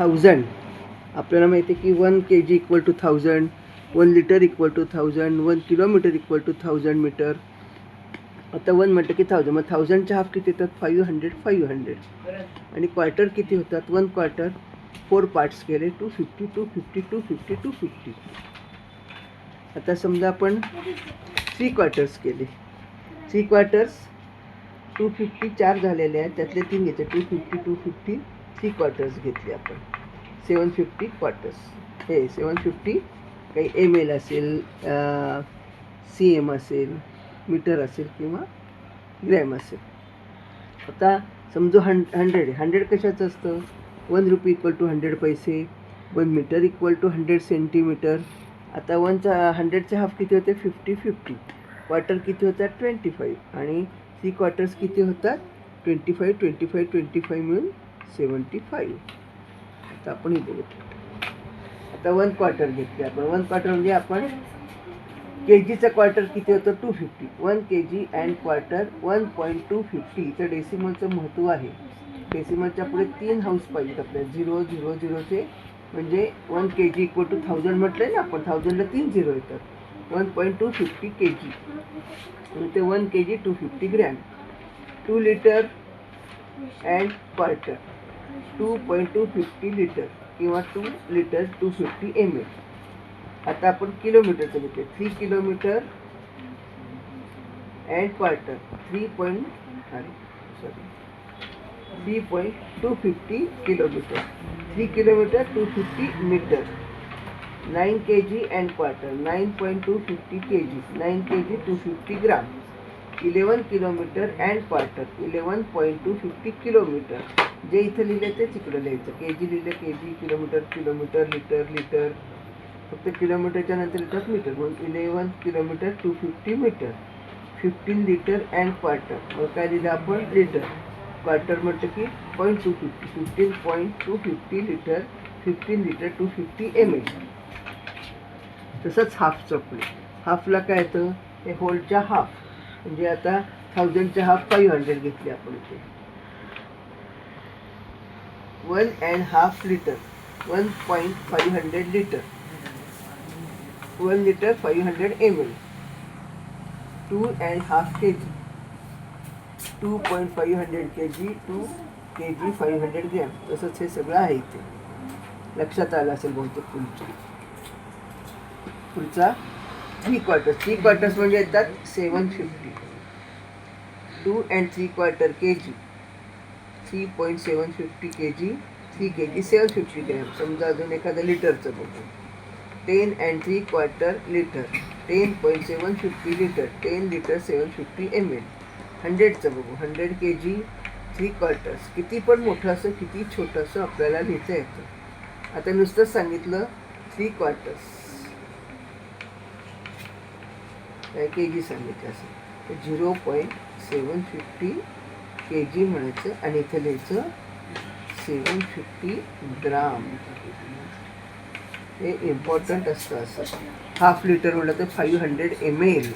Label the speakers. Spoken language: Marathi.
Speaker 1: 1000. आपल्याला माहिती आहे की 1 kg equal to 1000, 1 litre equal to 1000, 1 kilometre equal to 1000 metre. आता 1 म्हटलं की 1000, मग 1000च्या हाफ किती येतात? 500. आणि क्वार्टर किती होतात? 1 क्वार्टर 4 पार्ट्स केले, 250, 250, 250, 250. आता समजा आपण 3 क्वार्टर्स केले. 3 क्वार्टर्स 250 4 झालेले आहेत, त्यातले 3 घेतले, 250, 250, 3 क्वार्टर्स घेतले आपण. 750 क्वार्टर्स. हे 750 काही ml असेल, CM असेल, मीटर असेल किंवा ग्रॅम असेल. आता समजू 100 कशाचं असतं? 1 रुपी इक्वल टू 100 पैसे, 1 मीटर इक्वल टू 100 सेंटीमीटर. आता 100चे हाफ किती होते? 50. क्वार्टर किती होतात? 25. आणि 3 क्वार्टर्स किती होतात? 25 मिळून 75. आता आपण हे बघू. आता 1 क्वार्टर घेतले आपण. 1 क्वार्टर म्हणजे आपण केजीचा क्वार्टर किती होतं? 250. 1 kg अँड क्वार्टर 1.250. इथं डेसिमलचं महत्त्व आहे. डेसिमलच्या पुढे 3 हाऊस पाहिजेत आपल्याला. 0, 0, 0चे म्हणजे 1 kg इक्वल टू 1000 म्हटलं ना आपण. 1000ला 3 0 येतात. 1.250 kg. ते 1 kg 250 gram. 2 litre and quarter 2.250 litre किंवा 2 लिटर 250 ml. आता आपण किलोमीटरचं घेतले. 3 kilometre and quarter 3.250 kilometre. 3 kilometre 250 metre. 9 kg and quarter 9.250 kg. 9 kg 250 gram. 11 kilometre and quarter 11.250 kilometre. जे इथं लिहिलं तेच इकडं लिहायचं. केजी लिहिलं केजी, किलोमीटर, लिटर. फक्त किलोमीटरच्या नंतर येतात मीटर. मग 11 kilometre 250 metre. 15 litre and quarter. मग काय लिहिलं आपण? लिटर. क्वार्टर म्हटलं की 0.250. 15.250 लिटर. 15 litre 250 ml. तसंच हाफचं पुढे. हाफला काय येतं? हे होलच्या हाफ. म्हणजे आता 1000च्या हाफ 500 घेतले आपण इथे. 1.5 litre 1.500 litre. 1 litre 500 ml. 2.5 kg 2.500 kg 2 kg 500 gram. तसंच हे सगळं आहे इथे. लक्षात आलं असेल बहुतेक पुढचा 3 क्वार्टर्स. 3 क्वार्टर्स म्हणजे येतात 750. 2 and 3 quarter kg 3.750 kg 3 kg 750 gram. समजा अजून एखादं लिटरचं बघू. 10 and 3 quarter litre 10.750 litre. 10 litre 750 ml. 100चं बघू. 100 kg 3 क्वार्टर्स. किती पण मोठं असं किती छोटं असं आपल्याला लिहिता येतं. आता नुसतंच सांगितलं 3 क्वार्टर्स kg सांगितलं असं तर 0.750 kg म्हणायचं आणि इथे लिहायचं 750 ग्राम. हे इम्पॉर्टंट असतं. असं हाफ लिटर म्हटलं तर 500 ml.